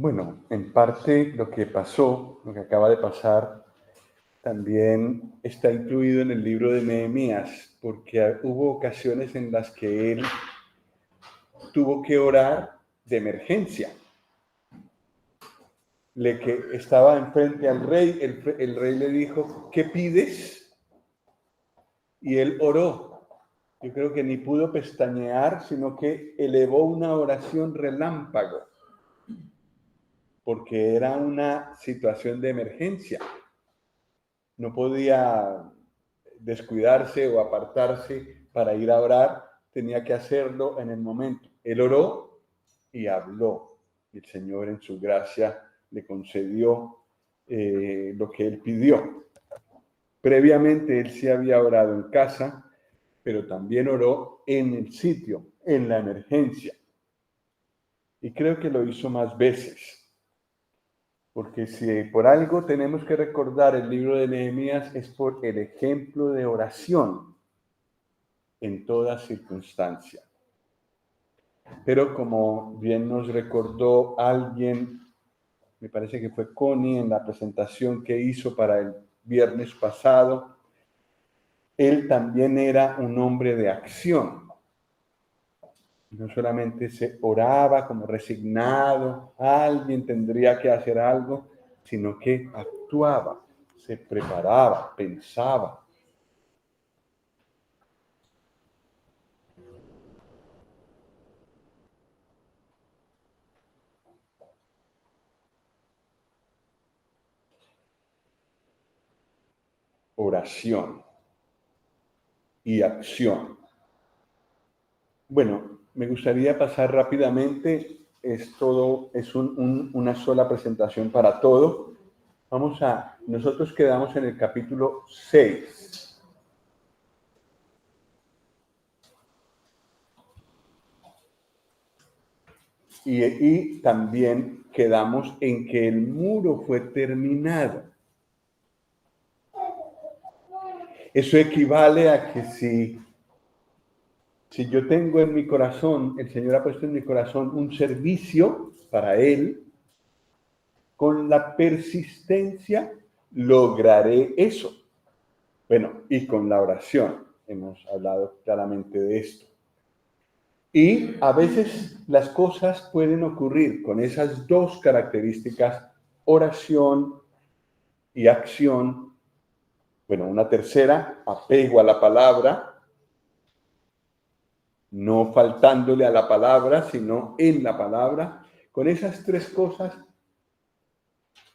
Bueno, en parte lo que pasó, lo que acaba de pasar, también está incluido en el libro de Nehemías, porque hubo ocasiones en las que él tuvo que orar de emergencia. Que estaba enfrente al rey, el rey le dijo, ¿qué pides? Y él oró. Yo creo que ni pudo pestañear, sino que elevó una oración relámpago, porque era una situación de emergencia. No podía descuidarse o apartarse para ir a orar, tenía que hacerlo en el momento. Él oró y habló. Y el Señor en su gracia le concedió lo que él pidió. Previamente él sí había orado en casa, pero también oró en el sitio, en la emergencia. Y creo que lo hizo más veces. Porque si por algo tenemos que recordar el libro de Nehemías es por el ejemplo de oración en toda circunstancia. Pero como bien nos recordó alguien, me parece que fue Connie en la presentación que hizo para el viernes pasado, él también era un hombre de acción. No solamente se oraba como resignado, alguien tendría que hacer algo, sino que actuaba, se preparaba, pensaba. Oración y acción. Bueno, me gustaría pasar rápidamente, es una sola presentación para todo. Nosotros quedamos en el capítulo 6. Y también quedamos en que el muro fue terminado. Eso equivale a que si yo tengo en mi corazón, el Señor ha puesto en mi corazón un servicio para Él, con la persistencia lograré eso. Bueno, y con la oración, hemos hablado claramente de esto. Y a veces las cosas pueden ocurrir con esas dos características, oración y acción. Bueno, una tercera, apego a la palabra, no faltándole a la palabra, sino en la palabra. Con esas tres cosas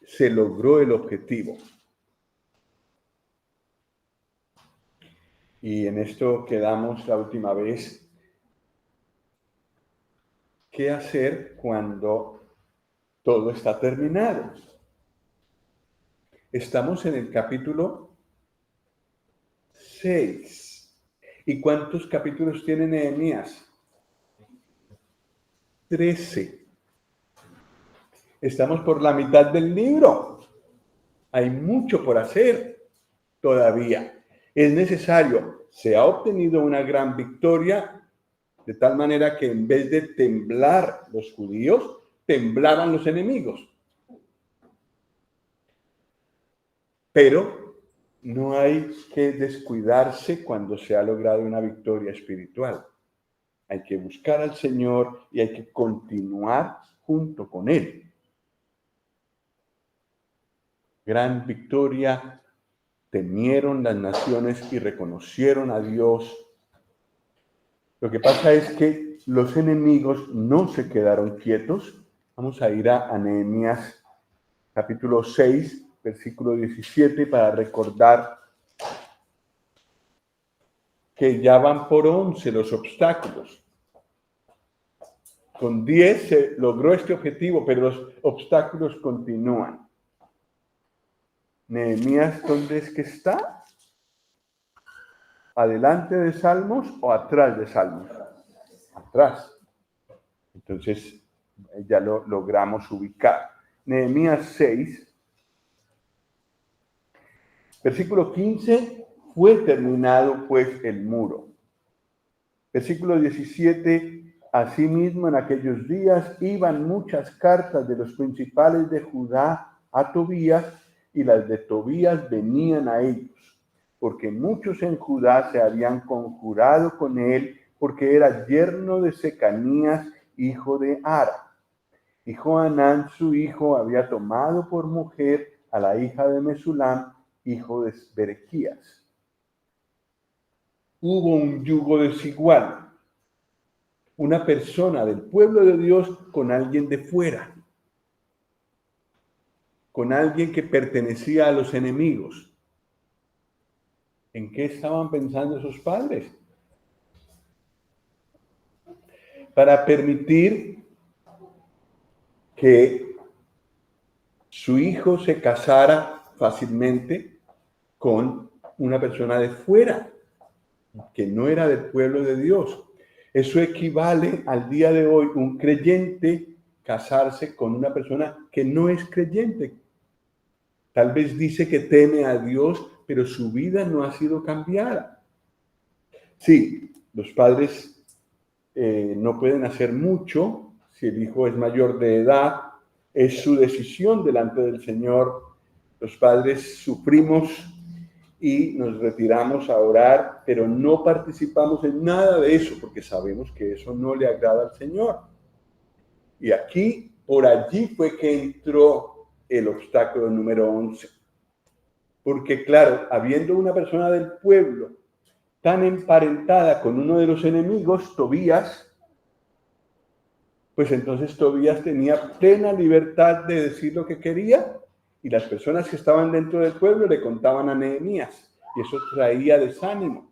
se logró el objetivo. Y en esto quedamos la última vez. ¿Qué hacer cuando todo está terminado? Estamos en el capítulo 6. ¿Y cuántos capítulos tiene Nehemías? 13. Estamos por la mitad del libro. Hay mucho por hacer todavía. Es necesario. Se ha obtenido una gran victoria, de tal manera que en vez de temblar los judíos, temblaban los enemigos. Pero no hay que descuidarse cuando se ha logrado una victoria espiritual. Hay que buscar al Señor y hay que continuar junto con Él. Gran victoria, temieron las naciones y reconocieron a Dios. Lo que pasa es que los enemigos no se quedaron quietos. Vamos a ir a Nehemías capítulo 6, versículo 17, para recordar que ya van por 11 los obstáculos. Con 10 se logró este objetivo, pero los obstáculos continúan. Nehemías, ¿dónde es que está? ¿Adelante de Salmos o atrás de Salmos? Atrás. Entonces, ya lo logramos ubicar. Nehemías 6, versículo 15, fue terminado pues el muro. Versículo 17, Asimismo, en aquellos días iban muchas cartas de los principales de Judá a Tobías, y las de Tobías venían a ellos, porque muchos en Judá se habían conjurado con él, porque era yerno de Secanías, hijo de Ara. Y Johanán, su hijo, había tomado por mujer a la hija de Mesulam, hijo de Berequías. Hubo un yugo desigual. Una persona del pueblo de Dios con alguien de fuera, con alguien que pertenecía a los enemigos. ¿En qué estaban pensando esos padres? Para permitir que su hijo se casara fácilmente con una persona de fuera, que no era del pueblo de Dios. Eso equivale al día de hoy un creyente casarse con una persona que no es creyente. Tal vez dice que teme a Dios, pero su vida no ha sido cambiada. Sí, los padres no pueden hacer mucho si el hijo es mayor de edad. Es su decisión delante del Señor. Los padres sufrimos y nos retiramos a orar, pero no participamos en nada de eso porque sabemos que eso no le agrada al Señor. Y aquí, por allí fue que entró el obstáculo número 11. Porque claro, habiendo una persona del pueblo tan emparentada con uno de los enemigos, Tobías, pues entonces Tobías tenía plena libertad de decir lo que quería, y las personas que estaban dentro del pueblo le contaban a Nehemías, y eso traía desánimo.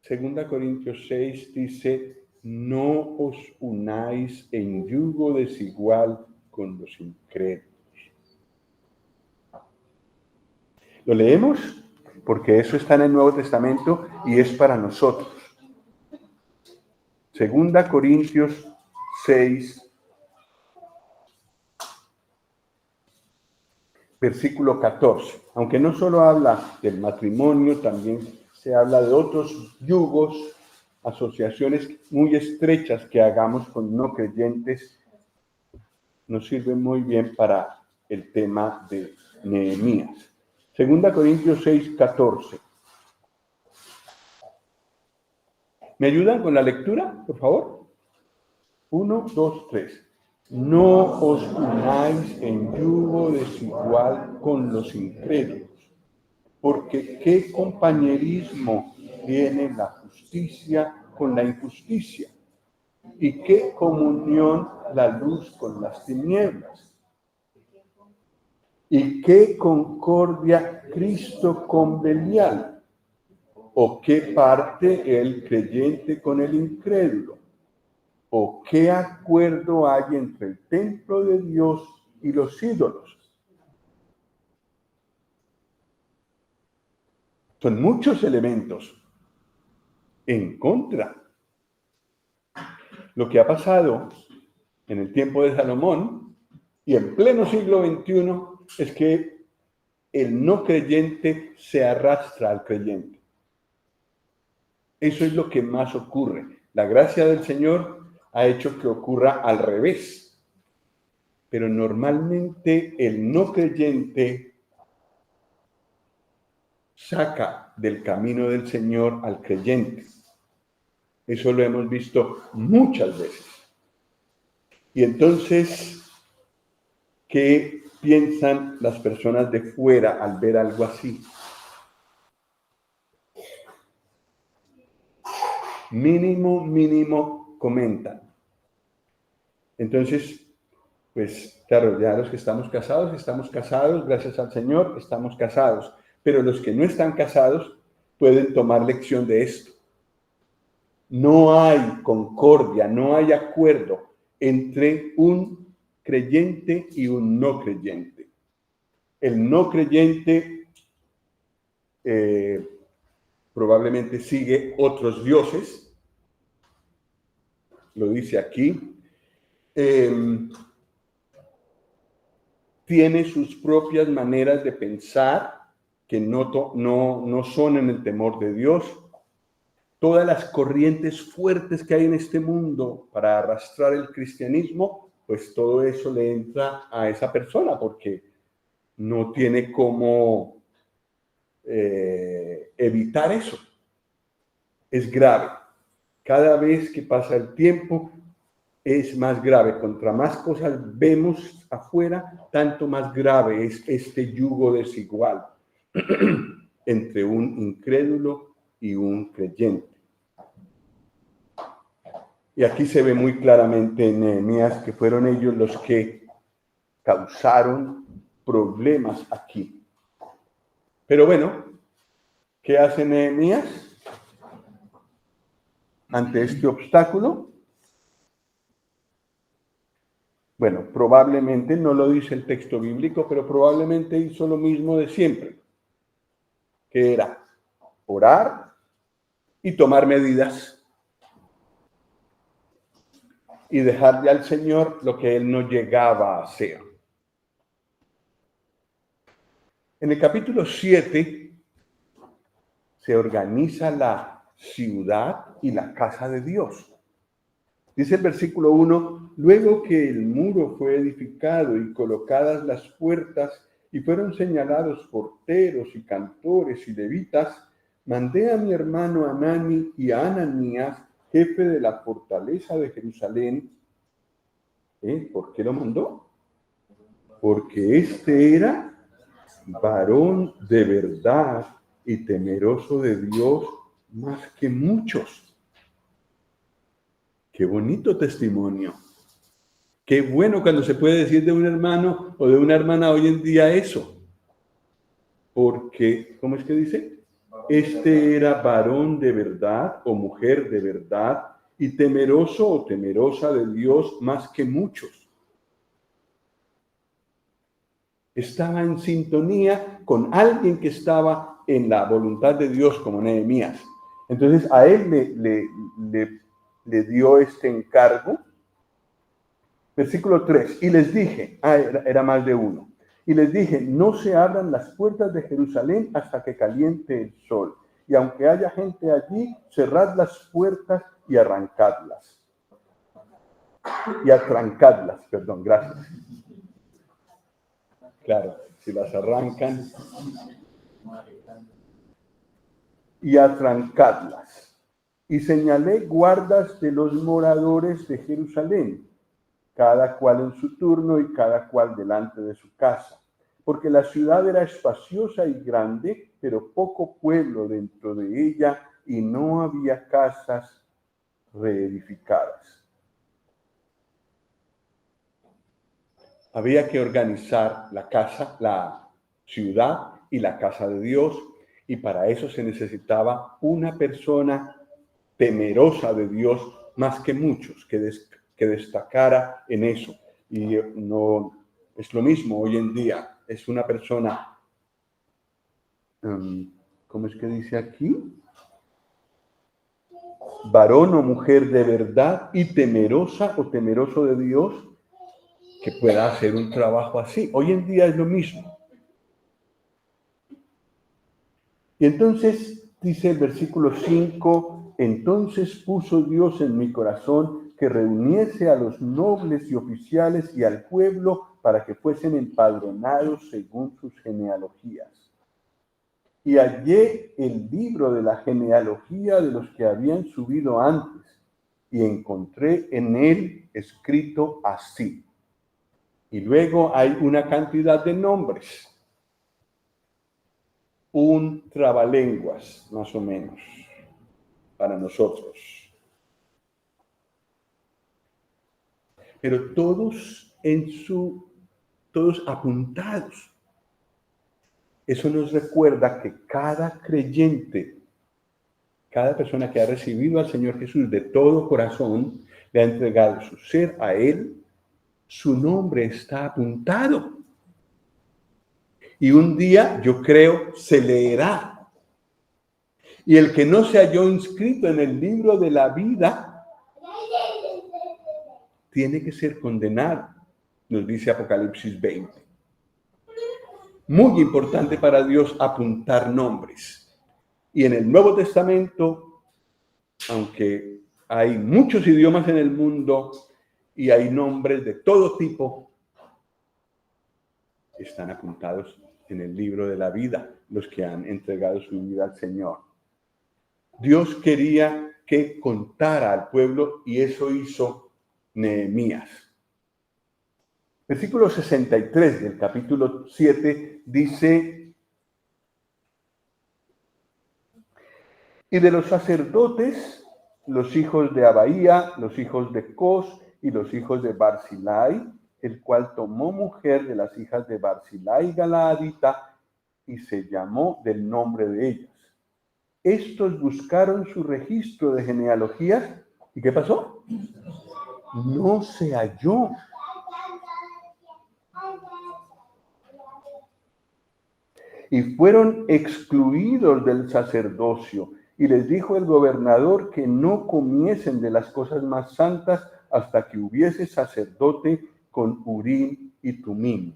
Segunda Corintios 6 dice: no os unáis en yugo desigual con los incrédulos. ¿Lo leemos? Porque eso está en el Nuevo Testamento y es para nosotros. Segunda Corintios 6, versículo 14. Aunque no solo habla del matrimonio, también se habla de otros yugos, asociaciones muy estrechas que hagamos con no creyentes. Nos sirven muy bien para el tema de Nehemías. Segunda Corintios 6, 14. ¿Me ayudan con la lectura, por favor? 1, 2, 3. No os unáis en yugo desigual con los incrédulos, porque ¿qué compañerismo tiene la justicia con la injusticia? ¿Y qué comunión la luz con las tinieblas? ¿Y qué concordia Cristo con Belial? ¿O qué parte el creyente con el incrédulo? ¿O qué acuerdo hay entre el templo de Dios y los ídolos? Son muchos elementos en contra. Lo que ha pasado en el tiempo de Salomón y en pleno siglo XXI es que el no creyente se arrastra al creyente. Eso es lo que más ocurre. La gracia del Señor ha hecho que ocurra al revés. Pero normalmente el no creyente saca del camino del Señor al creyente. Eso lo hemos visto muchas veces. Y entonces, ¿qué piensan las personas de fuera al ver algo así? Mínimo comentan. Entonces, pues claro, ya los que estamos casados, gracias al Señor, estamos casados. Pero los que no están casados pueden tomar lección de esto. No hay concordia, no hay acuerdo entre un creyente y un no creyente. El no creyente probablemente sigue otros dioses, lo dice aquí, tiene sus propias maneras de pensar, que no son en el temor de Dios. Todas las corrientes fuertes que hay en este mundo para arrastrar el cristianismo, pues todo eso le entra a esa persona porque no tiene cómo evitar eso. Es grave. Cada vez que pasa el tiempo es más grave. Contra más cosas vemos afuera, tanto más grave es este yugo desigual entre un incrédulo y un creyente. Y aquí se ve muy claramente en Nehemías que fueron ellos los que causaron problemas aquí. Pero bueno, ¿qué hace Nehemías ante este obstáculo? Bueno, probablemente, no lo dice el texto bíblico, pero probablemente hizo lo mismo de siempre, que era orar y tomar medidas y dejarle al Señor lo que él no llegaba a hacer. En el capítulo 7 se organiza la ciudad y la casa de Dios. Dice el versículo 1, luego que el muro fue edificado y colocadas las puertas y fueron señalados porteros y cantores y levitas, mandé a mi hermano Hanani y a Ananías, jefe de la fortaleza de Jerusalén. ¿Por qué lo mandó? Porque este era varón de verdad y temeroso de Dios más que muchos. Qué bonito testimonio. Qué bueno cuando se puede decir de un hermano o de una hermana hoy en día eso. Porque, ¿cómo es que dice? Este era varón de verdad o mujer de verdad y temeroso o temerosa de Dios más que muchos. Estaba en sintonía con alguien que estaba en la voluntad de Dios como Nehemías. Entonces a él le dio este encargo. Versículo 3, y les dije, era más de uno, y les dije, no se abran las puertas de Jerusalén hasta que caliente el sol, y aunque haya gente allí, cerrad las puertas y arrancadlas. Y atrancadlas, perdón, gracias. Claro, si las arrancan. Y atrancadlas. Y señalé guardas de los moradores de Jerusalén, cada cual en su turno y cada cual delante de su casa, porque la ciudad era espaciosa y grande, pero poco pueblo dentro de ella y no había casas reedificadas. Había que organizar la casa, la ciudad y la casa de Dios, y para eso se necesitaba una persona temerosa de Dios más que muchos, que destacara en eso. Y no es lo mismo hoy en día, es una persona, ¿cómo es que dice aquí? Varón o mujer de verdad y temerosa o temeroso de Dios, que pueda hacer un trabajo así. Hoy en día es lo mismo. Y entonces dice el versículo 5, entonces puso Dios en mi corazón que reuniese a los nobles y oficiales y al pueblo para que fuesen empadronados según sus genealogías. Y hallé el libro de la genealogía de los que habían subido antes, y encontré en él escrito así. Y luego hay una cantidad de nombres. Un trabalenguas, más o menos, para nosotros. Pero todos todos apuntados. Eso nos recuerda que cada creyente, cada persona que ha recibido al Señor Jesús de todo corazón, le ha entregado su ser a Él, su nombre está apuntado. Y un día, yo creo, se leerá. Y el que no se halló inscrito en el libro de la vida, tiene que ser condenado, nos dice Apocalipsis 20. muy importante para Dios apuntar nombres. Y en el Nuevo Testamento, aunque hay muchos idiomas en el mundo y hay nombres de todo tipo, están apuntados en el libro de la vida, los que han entregado su vida al Señor. Dios quería que contara al pueblo y eso hizo Nehemías. Versículo 63 del capítulo 7 dice: y de los sacerdotes, los hijos de Abaía, los hijos de Cos y los hijos de Barzilai, el cual tomó mujer de las hijas de Barzilai Galaadita y se llamó del nombre de ellas. Estos buscaron su registro de genealogías. ¿Y qué pasó? No se halló. Y fueron excluidos del sacerdocio. Y les dijo el gobernador que no comiesen de las cosas más santas hasta que hubiese sacerdote con Urim y Tumim.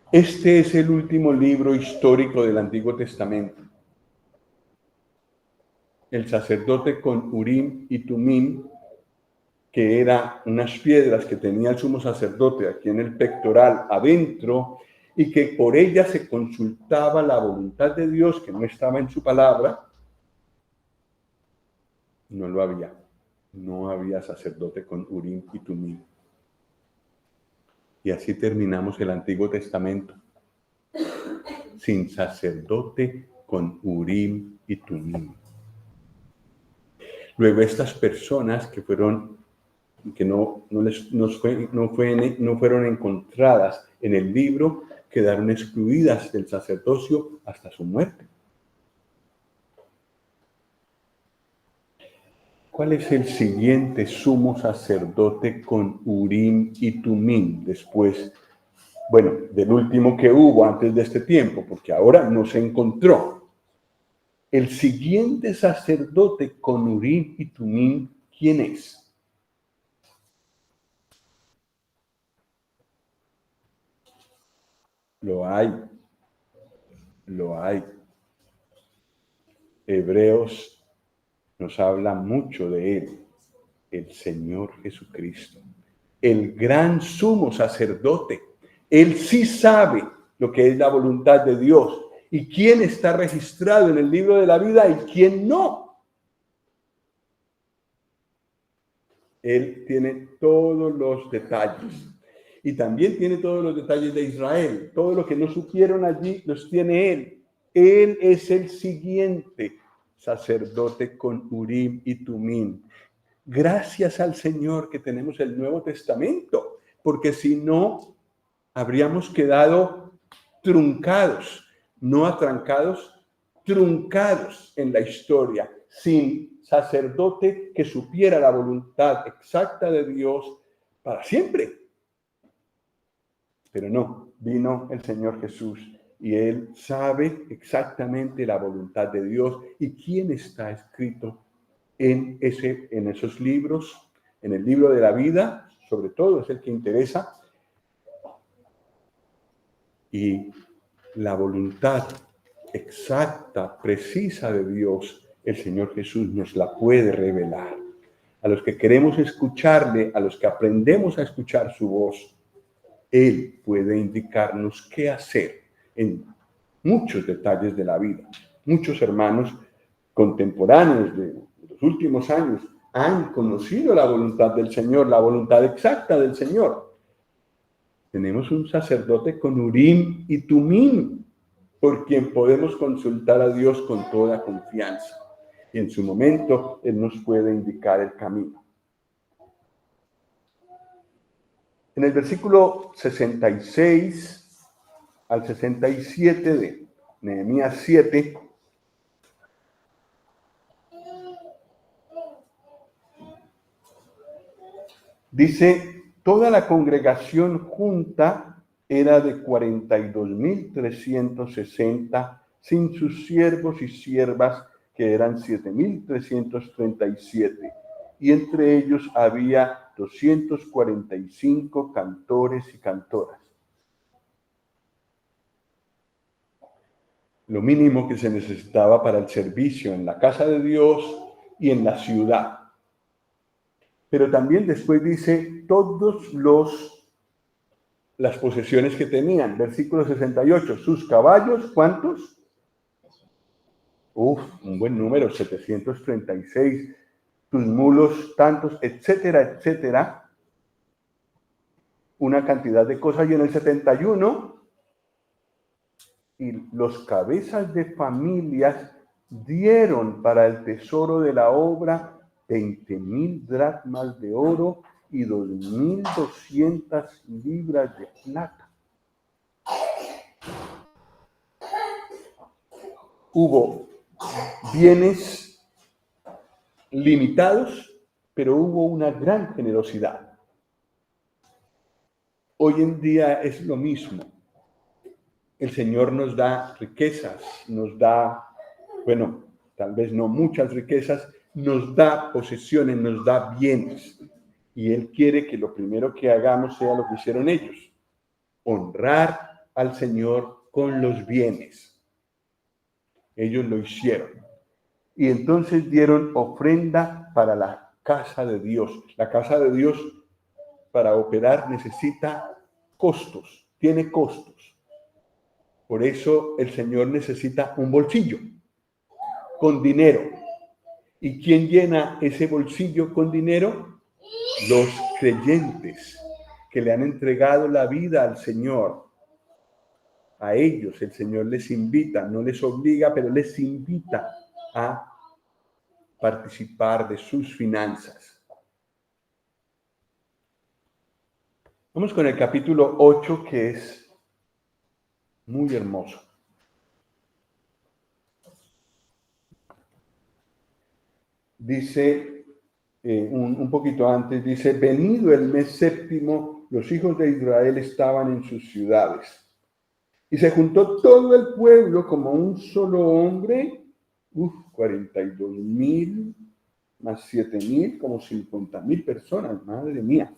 Este es el último libro histórico del Antiguo Testamento. El sacerdote con Urim y Tumim, que eran unas piedras que tenía el sumo sacerdote aquí en el pectoral adentro, y que por ella se consultaba la voluntad de Dios, que no estaba en su palabra. No lo había. No había sacerdote con Urim y Tumim. Y así terminamos el Antiguo Testamento, sin sacerdote con Urim y Tumim. Luego estas personas que no fueron encontradas en el libro, quedaron excluidas del sacerdocio hasta su muerte. ¿Cuál es el siguiente sumo sacerdote con Urim y Tumim después, del último que hubo antes de este tiempo? Porque ahora no se encontró. El siguiente sacerdote con Urim y Tumim, ¿quién es? Lo hay. Hebreos nos habla mucho de él, el Señor Jesucristo, el gran sumo sacerdote. Él sí sabe lo que es la voluntad de Dios y quién está registrado en el libro de la vida y quién no. Él tiene todos los detalles y también tiene todos los detalles de Israel. Todo lo que no supieron allí los tiene él. Él es el siguiente sacerdote con Urim y Tumim. Gracias al Señor que tenemos el Nuevo Testamento, porque si no, habríamos quedado truncados, no atrancados, truncados en la historia, sin sacerdote que supiera la voluntad exacta de Dios para siempre. Pero no, vino el Señor Jesús y Él sabe exactamente la voluntad de Dios y quién está escrito en esos libros, en el libro de la vida, sobre todo es el que interesa, y la voluntad exacta, precisa de Dios, el Señor Jesús nos la puede revelar. A los que queremos escucharle, a los que aprendemos a escuchar su voz, Él puede indicarnos qué hacer en muchos detalles de la vida. Muchos hermanos contemporáneos de los últimos años han conocido la voluntad del Señor, la voluntad exacta del Señor. Tenemos un sacerdote con Urim y Tumim, por quien podemos consultar a Dios con toda confianza. Y en su momento, Él nos puede indicar el camino. En el versículo 66 al 67 de Nehemías 7, dice: toda la congregación junta era de 42.360, sin sus siervos y siervas, que eran 7.337. Y entre ellos había 245 cantores y cantoras. Lo mínimo que se necesitaba para el servicio en la casa de Dios y en la ciudad. Pero también después dice las posesiones que tenían. Versículo 68, sus caballos, ¿cuántos? Un buen número, 736, sus mulos, tantos, etcétera, etcétera. Una cantidad de cosas. Y en el 71, y los cabezas de familias dieron para el tesoro de la obra 20,000 dracmas de oro y 2,200 libras de plata. Hubo bienes limitados, pero hubo una gran generosidad. Hoy en día es lo mismo. El Señor nos da riquezas, nos da, bueno, tal vez no muchas riquezas, nos da posesiones, nos da bienes. Y Él quiere que lo primero que hagamos sea lo que hicieron ellos: honrar al Señor con los bienes. Ellos lo hicieron. Y entonces dieron ofrenda para la casa de Dios. La casa de Dios, para operar, necesita costos, tiene costos. Por eso el Señor necesita un bolsillo con dinero. ¿Y quién llena ese bolsillo con dinero? Los creyentes que le han entregado la vida al Señor. A ellos el Señor les invita, no les obliga, pero les invita a participar de sus finanzas. Vamos con el capítulo 8, que es muy hermoso. Dice, un poquito antes, dice: venido el mes séptimo, los hijos de Israel estaban en sus ciudades. Y se juntó todo el pueblo como un solo hombre, 42,000 más 7,000, como 50,000 personas, madre mía.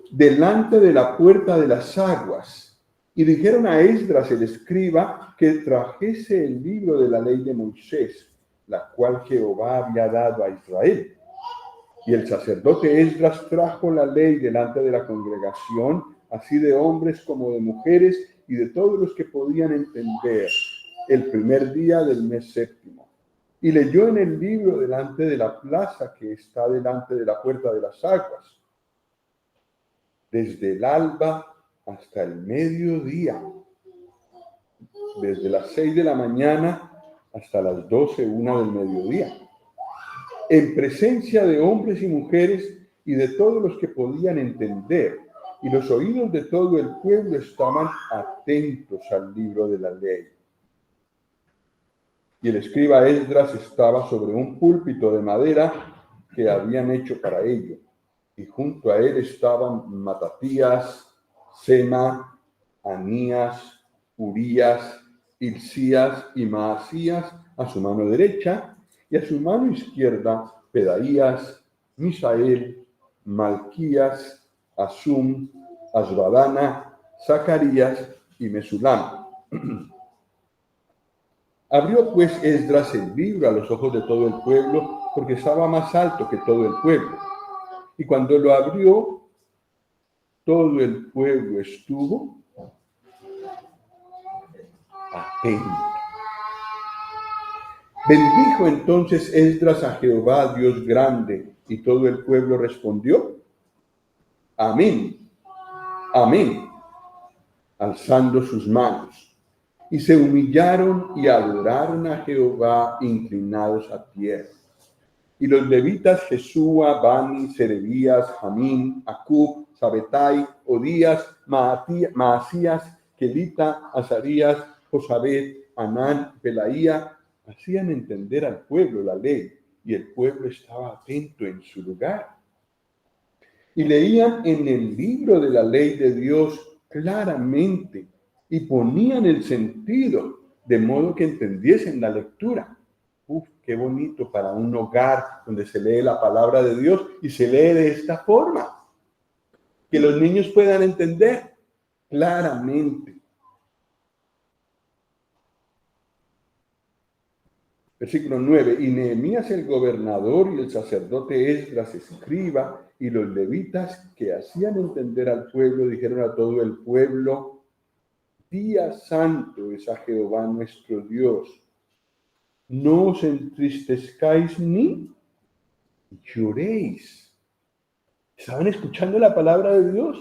Delante de la puerta de las aguas, y dijeron a Esdras el escriba que trajese el libro de la ley de Moisés, la cual Jehová había dado a Israel. Y el sacerdote Esdras trajo la ley delante de la congregación, así de hombres como de mujeres, y de todos los que podían entender, el primer día del mes séptimo. Y leyó en el libro delante de la plaza que está delante de la puerta de las aguas, desde el alba hasta el mediodía, desde las 6 de la mañana hasta las 12, 1 del mediodía, en presencia de hombres y mujeres y de todos los que podían entender, y los oídos de todo el pueblo estaban atentos al libro de la ley. Y el escriba Esdras estaba sobre un púlpito de madera que habían hecho para ello, y junto a él estaban Matatías, Sema, Anías, Urías, Hilcías y Maasías a su mano derecha, y a su mano izquierda Pedaías, Misael, Malquías, Asum, Asbadana, Zacarías y Mesulam. Abrió pues Esdras el libro a los ojos de todo el pueblo, porque estaba más alto que todo el pueblo. Y cuando lo abrió, todo el pueblo estuvo atento. Bendijo entonces Esdras a Jehová, Dios grande, y todo el pueblo respondió: amén, amén, alzando sus manos. Y se humillaron y adoraron a Jehová inclinados a tierra. Y los levitas Jesúa, Bani, Serebías, Jamín, Acub, Sabetai, Odías, Maasías, Kelita, Azarías, Josabet, Anán, Pelaía, hacían entender al pueblo la ley, y el pueblo estaba atento en su lugar. Y leían en el libro de la ley de Dios claramente, y ponían el sentido, de modo que entendiesen la lectura. ¡Uf, qué bonito para un hogar donde se lee la palabra de Dios y se lee de esta forma! Que los niños puedan entender claramente. Versículo 9. Y Nehemías el gobernador y el sacerdote Esdras escriba y los levitas que hacían entender al pueblo dijeron a todo el pueblo: Día santo es a Jehová nuestro Dios. No os entristezcáis ni lloréis. Estaban escuchando la palabra de Dios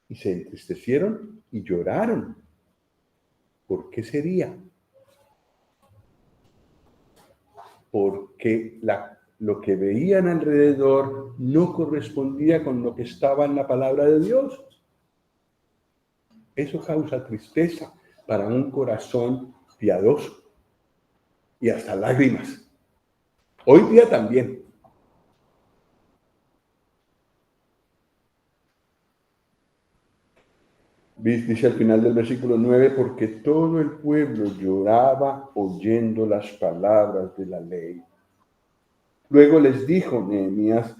y se entristecieron y lloraron. ¿Por qué sería? Porque lo que veían alrededor no correspondía con lo que estaba en la palabra de Dios. Eso causa tristeza para un corazón piadoso y hasta lágrimas. Hoy día también. Dice al final del versículo 9, porque todo el pueblo lloraba oyendo las palabras de la ley. Luego les dijo Nehemías: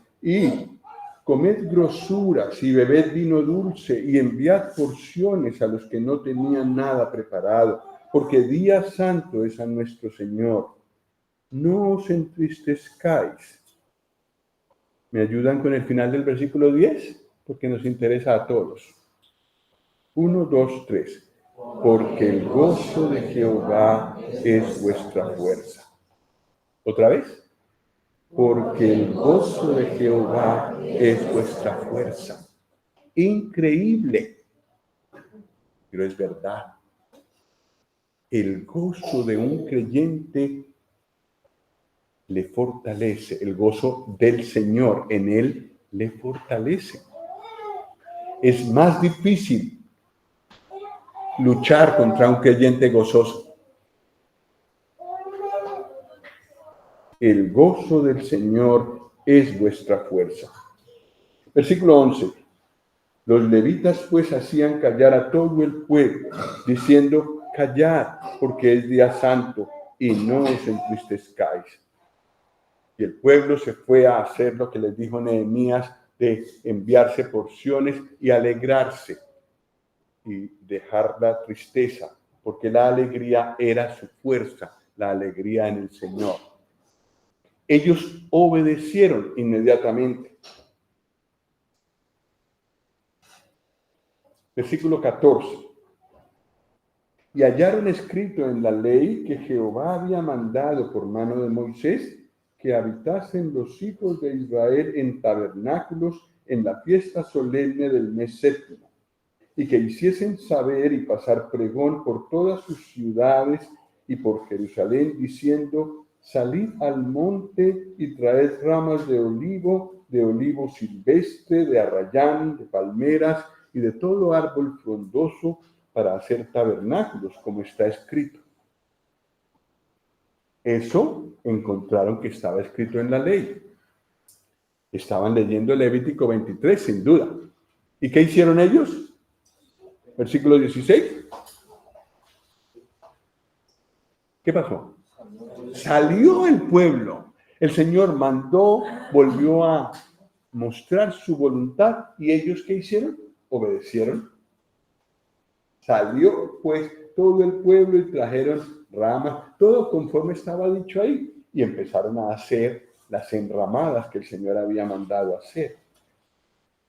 comed grosuras y bebed vino dulce y enviad porciones a los que no tenían nada preparado, porque día santo es a nuestro Señor. No os entristezcáis. ¿Me ayudan con el final del versículo 10? Porque nos interesa a todos. 1, 2, 3. Porque el gozo de Jehová es vuestra fuerza. ¿Otra vez? Porque el gozo de Jehová es vuestra fuerza. Increíble, pero es verdad. El gozo de un creyente le fortalece. El gozo del Señor en él le fortalece. Es más difícil luchar contra un creyente gozoso. El gozo del Señor es vuestra fuerza. Versículo 11. Los levitas pues hacían callar a todo el pueblo, diciendo: callad, porque es día santo, y no os entristezcáis. Y el pueblo se fue a hacer lo que les dijo Nehemías, de enviarse porciones y alegrarse y dejar la tristeza, porque la alegría era su fuerza, la alegría en el Señor. Ellos obedecieron inmediatamente. Versículo 14. Y hallaron escrito en la ley que Jehová había mandado por mano de Moisés que habitasen los hijos de Israel en tabernáculos en la fiesta solemne del mes séptimo, y que hiciesen saber y pasar pregón por todas sus ciudades y por Jerusalén, diciendo: salid al monte y traed ramas de olivo silvestre, de arrayán, de palmeras y de todo árbol frondoso para hacer tabernáculos, como está escrito. Eso encontraron que estaba escrito en la ley. Estaban leyendo el Levítico 23, sin duda. ¿Y qué hicieron ellos? Versículo 16. ¿Qué pasó? Salió el pueblo. El Señor mandó, volvió a mostrar su voluntad. ¿Y ellos qué hicieron? Obedecieron. Salió pues todo el pueblo y trajeron ramas, todo conforme estaba dicho ahí, y empezaron a hacer las enramadas que el Señor había mandado hacer.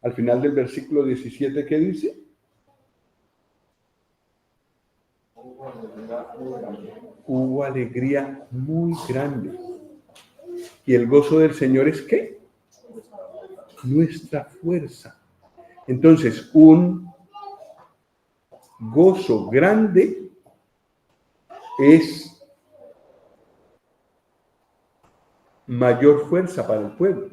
Al final del versículo 17, ¿qué dice? Hubo alegría muy grande. ¿Y el gozo del Señor es qué? Nuestra fuerza. Entonces, un gozo grande es mayor fuerza para el pueblo.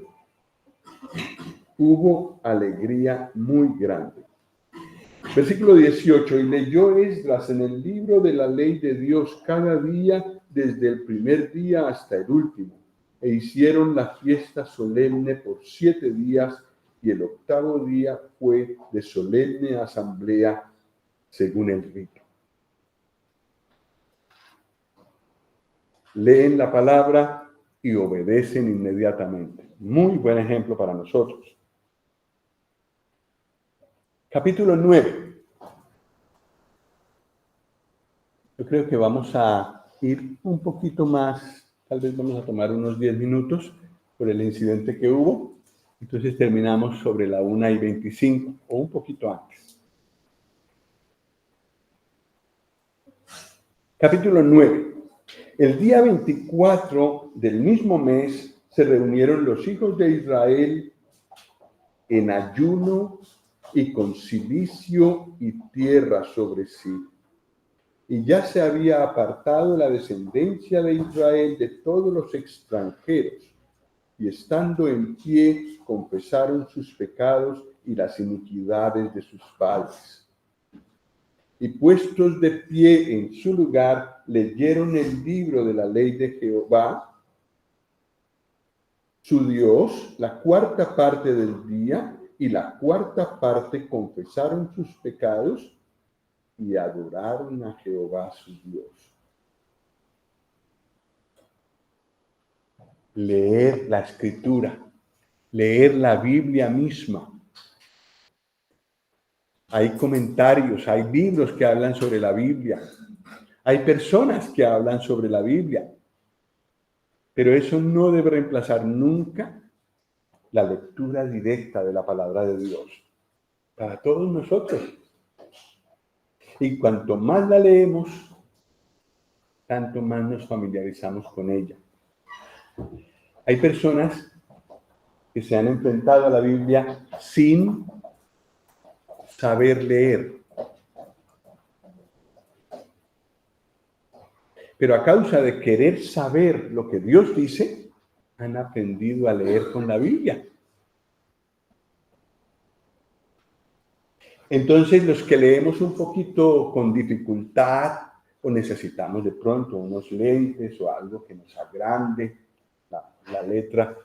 Hubo alegría muy grande. Versículo 18. Y leyó Esdras en el libro de la ley de Dios cada día, desde el primer día hasta el último. E hicieron la fiesta solemne por 7 días, y el 8º día fue de solemne asamblea según el rito. leen la palabra y obedecen inmediatamente. Muy buen ejemplo para nosotros. Capítulo 9. Yo creo que vamos a ir un poquito más, tal vez vamos a tomar unos 10 minutos por el incidente que hubo. Entonces terminamos sobre la 1:25 o un poquito antes. Capítulo 9. El día 24 del mismo mes se reunieron los hijos de Israel en ayuno y con cilicio y tierra sobre sí. Y ya se había apartado la descendencia de Israel de todos los extranjeros, y estando en pie confesaron sus pecados y las iniquidades de sus padres. Y puestos de pie en su lugar, leyeron el libro de la ley de Jehová, su Dios, la cuarta parte del día, y la cuarta parte confesaron sus pecados y adoraron a Jehová su Dios. Leer la Escritura, leer la Biblia misma. Hay comentarios, hay libros que hablan sobre la Biblia, hay personas que hablan sobre la Biblia, pero eso no debe reemplazar nunca la lectura directa de la palabra de Dios para todos nosotros. Y cuanto más la leemos, tanto más nos familiarizamos con ella. Hay personas que se han enfrentado a la Biblia sin saber leer. Pero a causa de querer saber lo que Dios dice, han aprendido a leer con la Biblia. Entonces, los que leemos un poquito con dificultad o necesitamos de pronto unos lentes o algo que nos agrande la letra,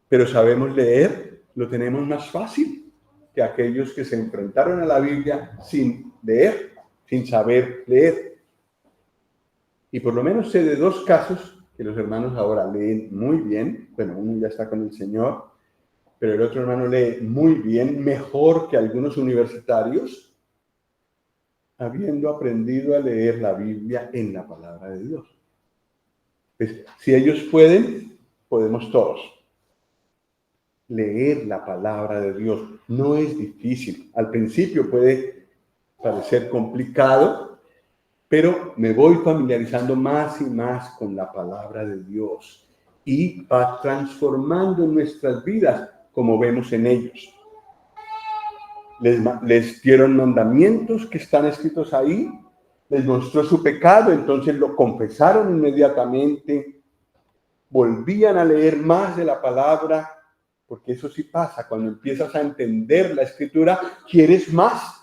pero sabemos leer, lo tenemos más fácil que aquellos que se enfrentaron a la Biblia sin leer, sin saber leer. Y por lo menos sé de 2 casos que los hermanos ahora leen muy bien. Bueno, uno ya está con el Señor, pero el otro hermano lee muy bien, mejor que algunos universitarios, habiendo aprendido a leer la Biblia en la palabra de Dios. Pues, si ellos pueden, podemos todos. Leer la palabra de Dios no es difícil. Al principio puede parecer complicado, pero me voy familiarizando más y más con la palabra de Dios y va transformando nuestras vidas como vemos en ellos. Les dieron mandamientos que están escritos ahí, les mostró su pecado, entonces lo confesaron inmediatamente, volvían a leer más de la palabra, porque eso sí pasa, cuando empiezas a entender la Escritura, quieres más.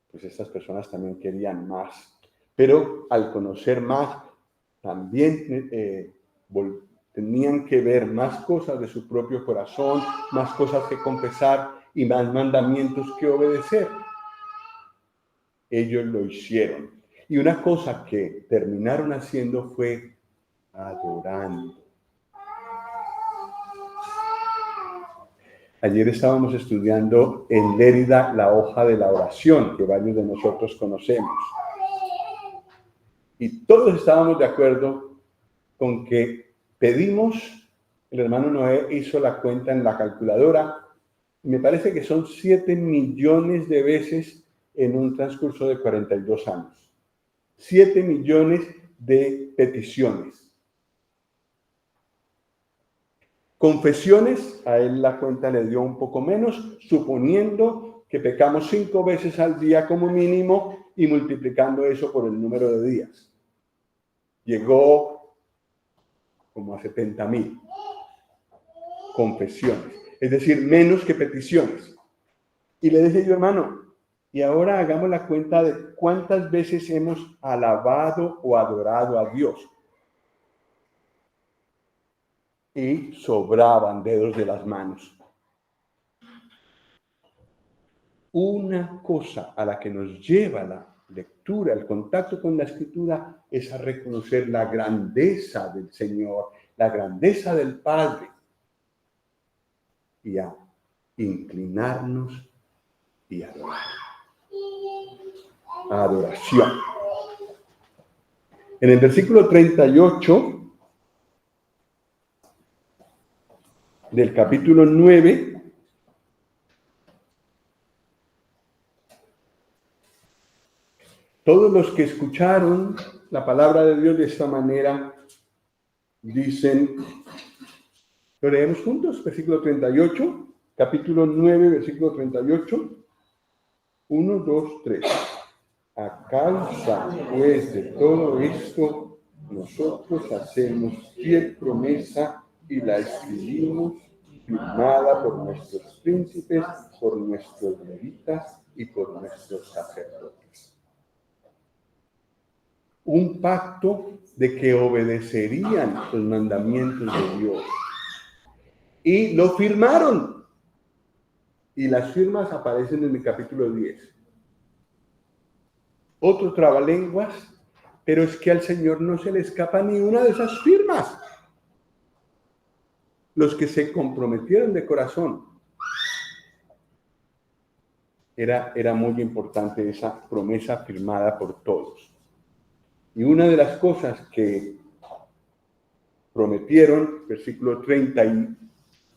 Pues estas personas también querían más, pero al conocer más, también tenían que ver más cosas de su propio corazón, más cosas que confesar y más mandamientos que obedecer. Ellos lo hicieron. Y una cosa que terminaron haciendo fue adorando. Ayer estábamos estudiando en Lérida la hoja de la oración, que varios de nosotros conocemos. Y todos estábamos de acuerdo con que pedimos, el hermano Noé hizo la cuenta en la calculadora, y me parece que son 7 millones de veces en un transcurso de 42 años. 7 millones de peticiones. Confesiones, a él la cuenta le dio un poco menos, suponiendo que pecamos 5 veces al día como mínimo y multiplicando eso por el número de días. Llegó como a 70,000 confesiones, es decir, menos que peticiones. Y le dije yo, hermano, y ahora hagamos la cuenta de cuántas veces hemos alabado o adorado a Dios. Y sobraban dedos de las manos. Una cosa a la que nos lleva la lectura Escritura, el contacto con la Escritura es a reconocer la grandeza del Señor, la grandeza del Padre y a inclinarnos y adorar. Adoración. En el versículo 38 del capítulo 9, todos los que escucharon la palabra de Dios de esta manera dicen, lo leemos juntos, versículo 38, capítulo 9, versículo 38, 1, 2, 3. A causa, pues, de todo esto, nosotros hacemos fiel promesa y la escribimos, firmada por nuestros príncipes, por nuestros levitas y por nuestros sacerdotes. Un pacto de que obedecerían los mandamientos de Dios. Y lo firmaron. Y las firmas aparecen en el capítulo 10. Otro trabalenguas, pero es que al Señor no se le escapa ni una de esas firmas. Los que se comprometieron de corazón. Era muy importante esa promesa firmada por todos. Y una de las cosas que prometieron, versículo 30 y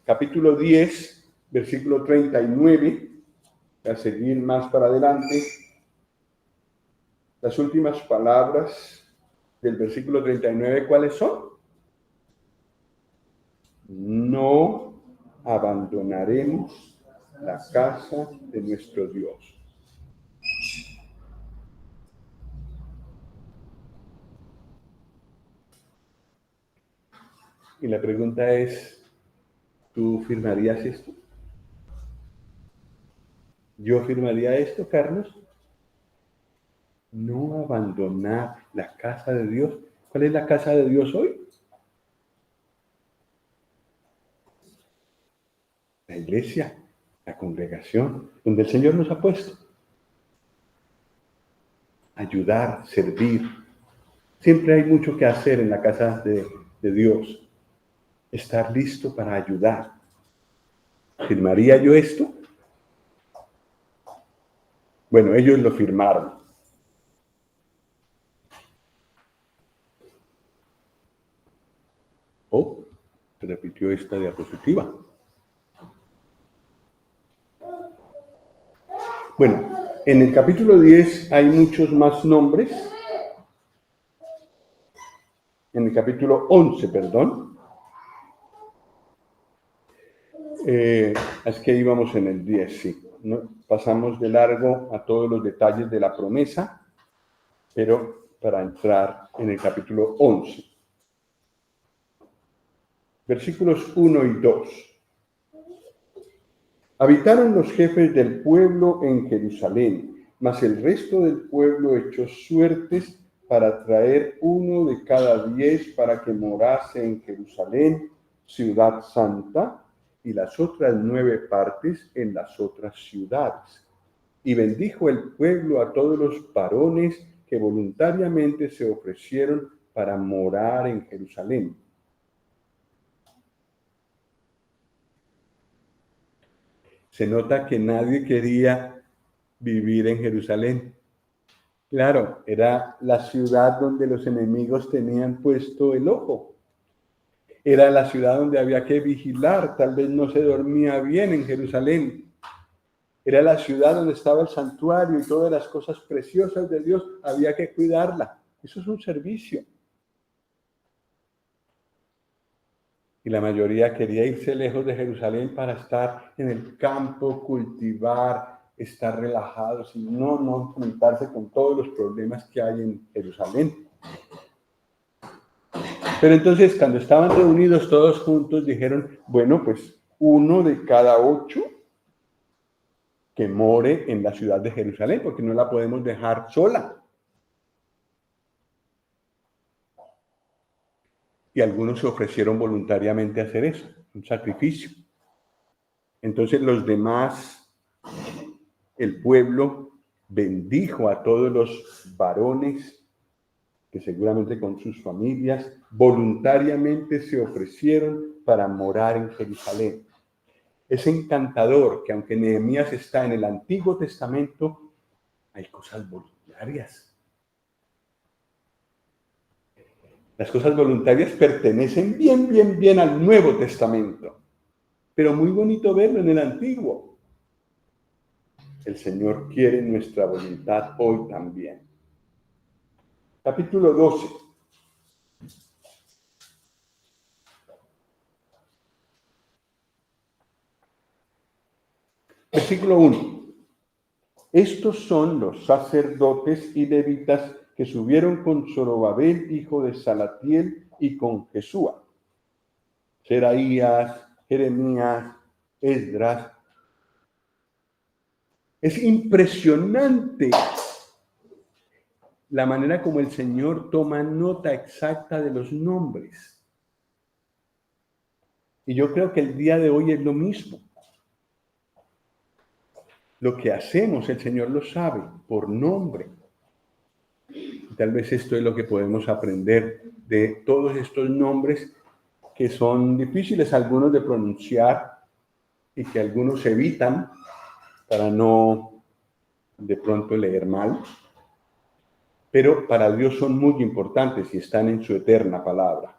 capítulo 10, versículo 39, a seguir más para adelante, las últimas palabras del versículo 39, ¿cuáles son? No abandonaremos la casa de nuestro Dios. Y la pregunta es, ¿tú firmarías esto? ¿Yo firmaría esto, Carlos? No abandonar la casa de Dios. ¿Cuál es la casa de Dios hoy? La iglesia, la congregación, donde el Señor nos ha puesto. Ayudar, servir. Siempre hay mucho que hacer en la casa de Dios. Estar listo para ayudar. ¿Firmaría yo esto? Bueno, ellos lo firmaron. Oh, se repitió esta diapositiva. Bueno, en el capítulo 10 hay muchos más nombres. En el capítulo 11, perdón. Es que íbamos en el 10, sí. ¿No? Pasamos de largo a todos los detalles de la promesa, pero para entrar en el capítulo 11. Versículos 1 y 2. Habitaron los jefes del pueblo en Jerusalén, mas el resto del pueblo echó suertes para traer 1 de cada 10 para que morase en Jerusalén, ciudad santa, y las otras 9 partes en las otras ciudades. Y bendijo el pueblo a todos los varones que voluntariamente se ofrecieron para morar en Jerusalén. Se nota que nadie quería vivir en Jerusalén. Claro, era la ciudad donde los enemigos tenían puesto el ojo. Era la ciudad donde había que vigilar, tal vez no se dormía bien en Jerusalén. Era la ciudad donde estaba el santuario y todas las cosas preciosas de Dios, había que cuidarla. Eso es un servicio. Y la mayoría quería irse lejos de Jerusalén para estar en el campo, cultivar, estar relajados y no enfrentarse con todos los problemas que hay en Jerusalén. Pero entonces, cuando estaban reunidos todos juntos, dijeron, bueno, pues 1 de cada 8 que more en la ciudad de Jerusalén, porque no la podemos dejar sola. Y algunos se ofrecieron voluntariamente a hacer eso, un sacrificio. Entonces los demás, el pueblo, bendijo a todos los varones que seguramente con sus familias voluntariamente se ofrecieron para morar en Jerusalén. Es encantador que aunque Nehemías está en el Antiguo Testamento, hay cosas voluntarias. Las cosas voluntarias pertenecen bien al Nuevo Testamento, pero muy bonito verlo en el Antiguo. El Señor quiere nuestra voluntad hoy también. Capítulo 12. Versículo 1. Estos son los sacerdotes y levitas que subieron con Zorobabel, hijo de Salatiel, y con Jesúa, Seraías, Jeremías, Esdras. Es impresionante la manera como el Señor toma nota exacta de los nombres. Y yo creo que el día de hoy es lo mismo. Lo que hacemos, el Señor lo sabe, por nombre. Tal vez esto es lo que podemos aprender de todos estos nombres que son difíciles algunos de pronunciar y que algunos evitan para no de pronto leer mal, pero para Dios son muy importantes y están en su eterna palabra.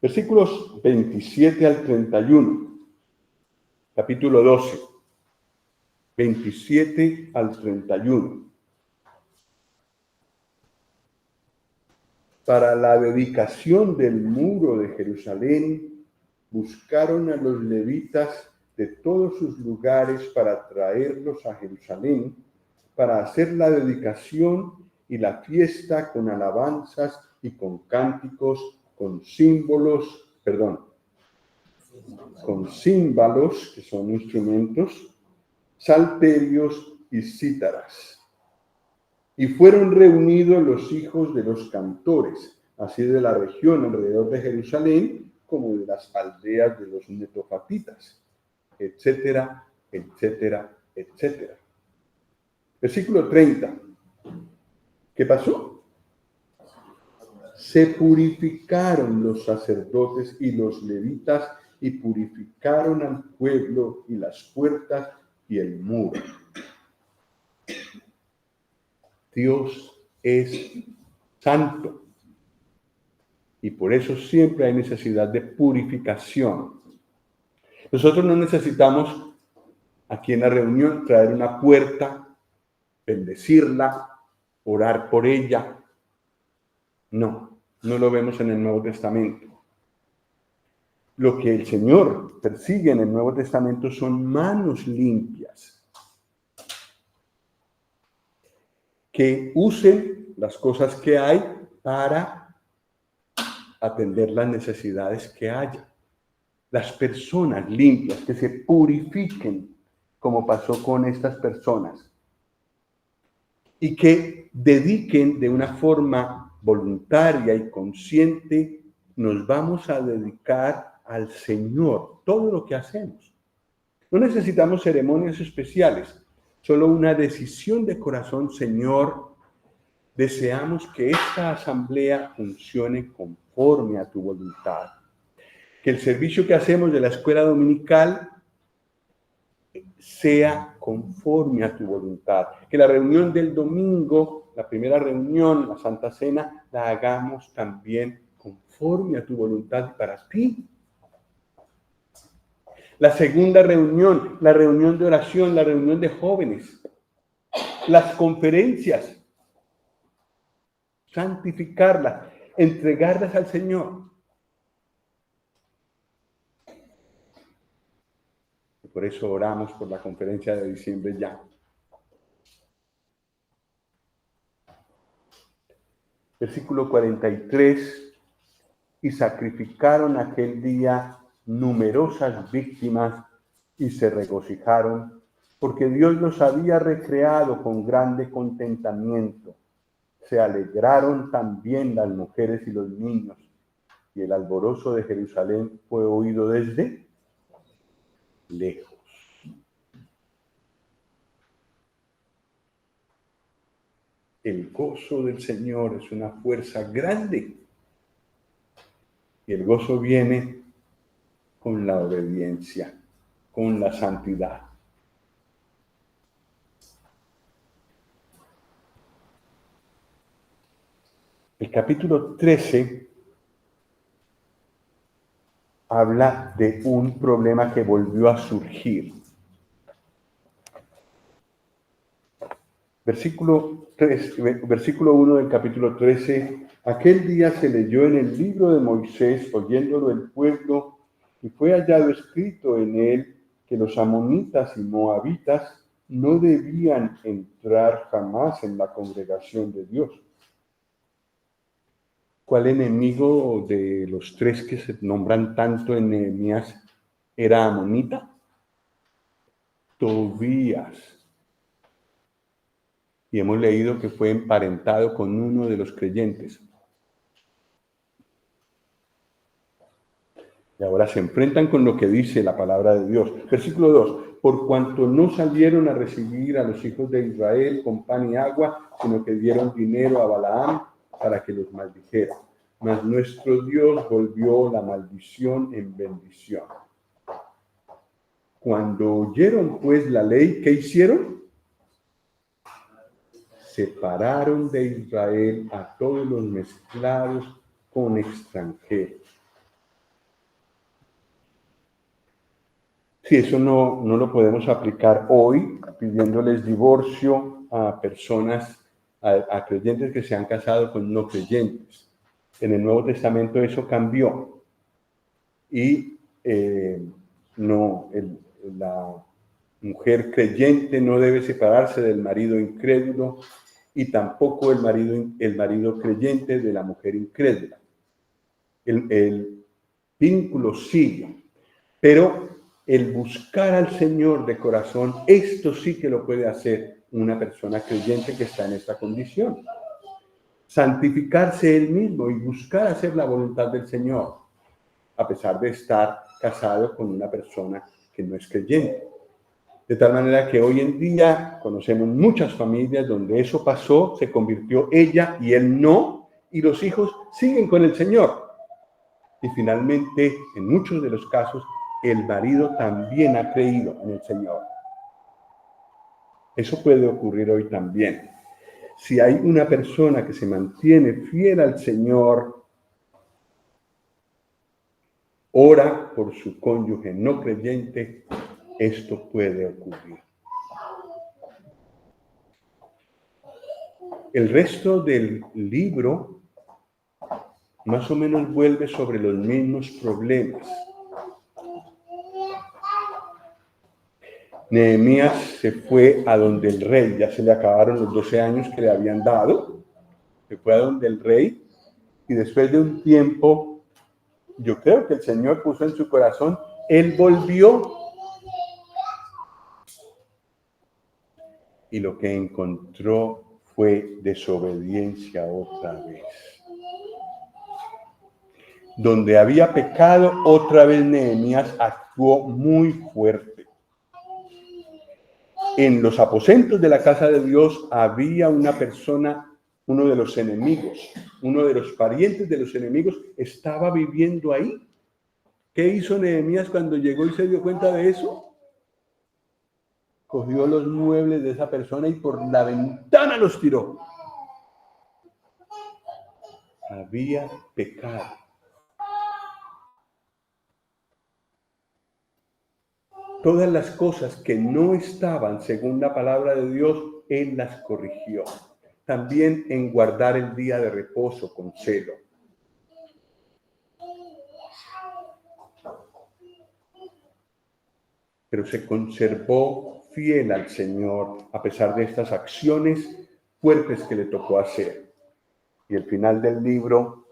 Versículos 27 al 31, capítulo 12, 27 al 31. Para la dedicación del muro de Jerusalén, buscaron a los levitas de todos sus lugares para traerlos a Jerusalén, para hacer la dedicación y la fiesta con alabanzas y con cánticos, con címbalos, que son instrumentos, salterios y cítaras. Y fueron reunidos los hijos de los cantores, así de la región alrededor de Jerusalén, como de las aldeas de los netofatitas, etcétera, etcétera, etcétera. Versículo 30. ¿Qué pasó? Se purificaron los sacerdotes y los levitas y purificaron al pueblo y las puertas y el muro. Dios es santo y por eso siempre hay necesidad de purificación. Nosotros no necesitamos aquí en la reunión traer una puerta, bendecirla, orar por ella. No lo vemos en el Nuevo Testamento. Lo que el Señor persigue en el Nuevo Testamento son manos limpias que usen las cosas que hay para atender las necesidades que haya. Las personas limpias que se purifiquen, como pasó con estas personas, y que dediquen de una forma voluntaria y consciente, nos vamos a dedicar al Señor, todo lo que hacemos. No necesitamos ceremonias especiales, solo una decisión de corazón. Señor, deseamos que esta asamblea funcione conforme a tu voluntad. Que el servicio que hacemos de la escuela dominical sea conforme a tu voluntad. Que la reunión del domingo, la primera reunión, la Santa Cena, la hagamos también conforme a tu voluntad para ti. La segunda reunión, la reunión de oración, la reunión de jóvenes, las conferencias, santificarlas, entregarlas al Señor. Y por eso oramos por la conferencia de diciembre ya. Versículo 43. Y sacrificaron aquel día numerosas víctimas y se regocijaron, porque Dios los había recreado con grande contentamiento. Se alegraron también las mujeres y los niños, y el alborozo de Jerusalén fue oído desde lejos. El gozo del Señor es una fuerza grande. Y el gozo viene con la obediencia, con la santidad. El capítulo 13 habla de un problema que volvió a surgir. Versículo 1 del capítulo 13. Aquel día se leyó en el libro de Moisés, oyéndolo el pueblo, y fue hallado escrito en él que los amonitas y moabitas no debían entrar jamás en la congregación de Dios. ¿Cuál enemigo de los tres que se nombran tanto en Nehemías era amonita? Tobías. Y hemos leído que fue emparentado con uno de los creyentes. Y ahora se enfrentan con lo que dice la palabra de Dios. Versículo 2. Por cuanto no salieron a recibir a los hijos de Israel con pan y agua, sino que dieron dinero a Balaam para que los maldijera. Mas nuestro Dios volvió la maldición en bendición. Cuando oyeron pues la ley, ¿qué hicieron? Separaron de Israel a todos los mezclados con extranjeros. Si eso no lo podemos aplicar hoy, pidiéndoles divorcio a personas, a creyentes que se han casado con no creyentes. En el Nuevo Testamento eso cambió. Y la mujer creyente no debe separarse del marido incrédulo y tampoco el marido creyente de la mujer incrédula. El vínculo sigue, pero el buscar al Señor de corazón, esto sí que lo puede hacer una persona creyente que está en esta condición. Santificarse él mismo y buscar hacer la voluntad del Señor, a pesar de estar casado con una persona que no es creyente. De tal manera que hoy en día conocemos muchas familias donde eso pasó, se convirtió ella y él no, y los hijos siguen con el Señor. Y finalmente, en muchos de los casos, el marido también ha creído en el Señor. Eso puede ocurrir hoy también. Si hay una persona que se mantiene fiel al Señor, ora por su cónyuge no creyente, esto puede ocurrir. El resto del libro más o menos vuelve sobre los mismos problemas. Nehemías se fue a donde el rey, ya se le acabaron los 12 años que le habían dado, se fue a donde el rey, y después de un tiempo, yo creo que el Señor puso en su corazón, él volvió, y lo que encontró fue desobediencia otra vez. Donde había pecado, otra vez Nehemías actuó muy fuerte. En los aposentos de la casa de Dios había una persona, uno de los enemigos, uno de los parientes de los enemigos, estaba viviendo ahí. ¿Qué hizo Nehemías cuando llegó y se dio cuenta de eso? Cogió los muebles de esa persona y por la ventana los tiró. Había pecado. Todas las cosas que no estaban según la palabra de Dios, él las corrigió. También en guardar el día de reposo con celo. Pero se conservó fiel al Señor a pesar de estas acciones fuertes que le tocó hacer. Y el final del libro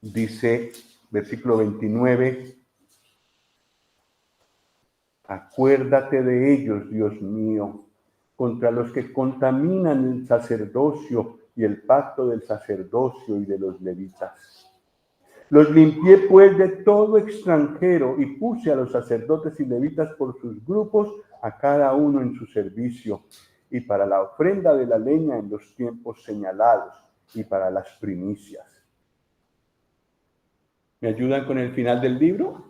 dice, versículo 29, acuérdate de ellos, Dios mío, contra los que contaminan el sacerdocio y el pacto del sacerdocio y de los levitas. Los limpié pues de todo extranjero y puse a los sacerdotes y levitas por sus grupos, a cada uno en su servicio. y para la ofrenda de la leña en los tiempos señalados y para las primicias. ¿Me ayudan con el final del libro?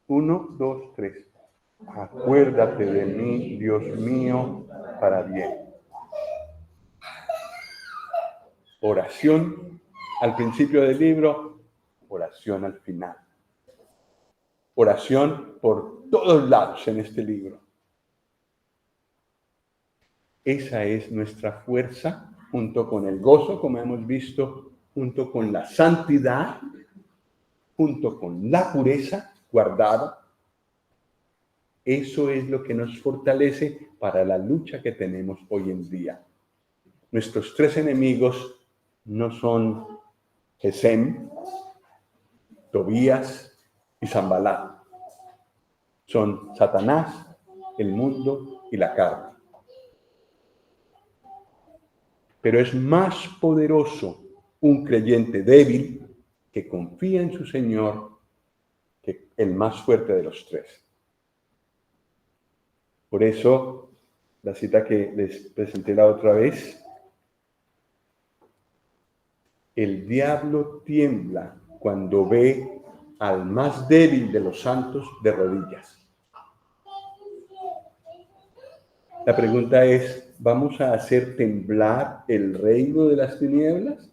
1, 2, 3. Acuérdate de mí, Dios mío, para bien. Oración al principio del libro, oración al final. Oración por todos lados en este libro. Esa es nuestra fuerza, junto con el gozo, como hemos visto, junto con la santidad, junto con la pureza guardada. Eso es lo que nos fortalece para la lucha que tenemos hoy en día. Nuestros tres enemigos no son Gesem, Tobías y Zambalat. Son Satanás, el mundo y la carne. Pero es más poderoso un creyente débil que confía en su Señor que el más fuerte de los tres. Por eso, la cita que les presenté la otra vez, el diablo tiembla cuando ve al más débil de los santos de rodillas. La pregunta es, ¿vamos a hacer temblar el reino de las tinieblas?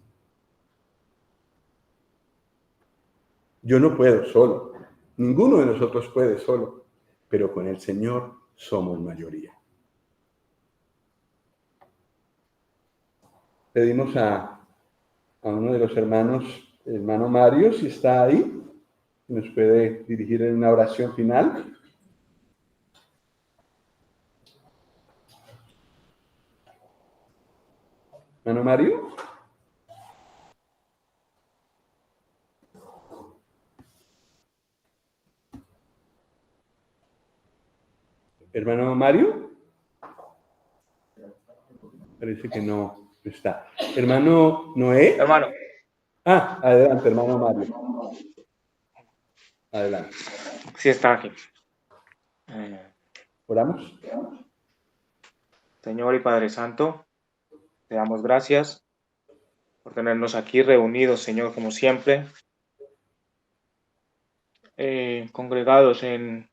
Yo no puedo solo, ninguno de nosotros puede solo, pero con el Señor somos mayoría. Pedimos a uno de los hermanos, el hermano Mario, si está ahí, nos puede dirigir en una oración final. Hermano Mario. Hermano Mario. Parece que no está. Hermano Noé. Hermano. Adelante, hermano Mario. Adelante. Sí, está aquí. ¿Oramos? Señor y Padre Santo, te damos gracias por tenernos aquí reunidos, Señor, como siempre, congregados en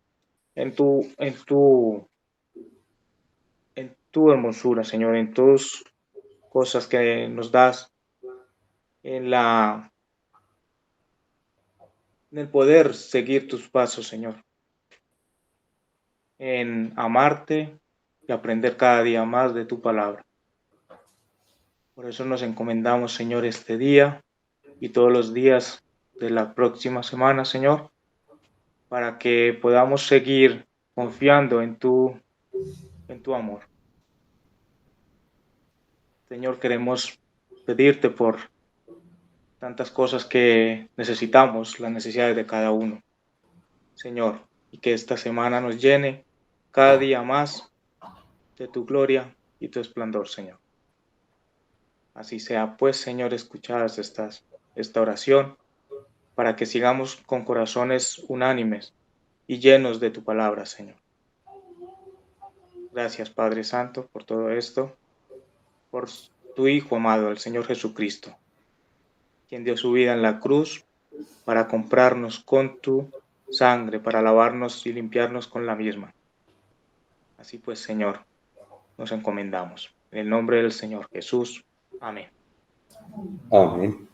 tu hermosura, Señor, en tus cosas que nos das, en el poder seguir tus pasos, Señor, en amarte y aprender cada día más de tu palabra. Por eso nos encomendamos, Señor, este día y todos los días de la próxima semana, Señor, para que podamos seguir confiando en tu amor. Señor, queremos pedirte por tantas cosas que necesitamos, las necesidades de cada uno, Señor, y que esta semana nos llene cada día más de tu gloria y tu esplendor, Señor. Así sea, pues, Señor, escuchadas esta oración, para que sigamos con corazones unánimes y llenos de tu palabra, Señor. Gracias, Padre Santo, por todo esto, por tu Hijo amado, el Señor Jesucristo, quien dio su vida en la cruz para comprarnos con tu sangre, para lavarnos y limpiarnos con la misma. Así pues, Señor, nos encomendamos. En el nombre del Señor Jesús. Amén. Amén.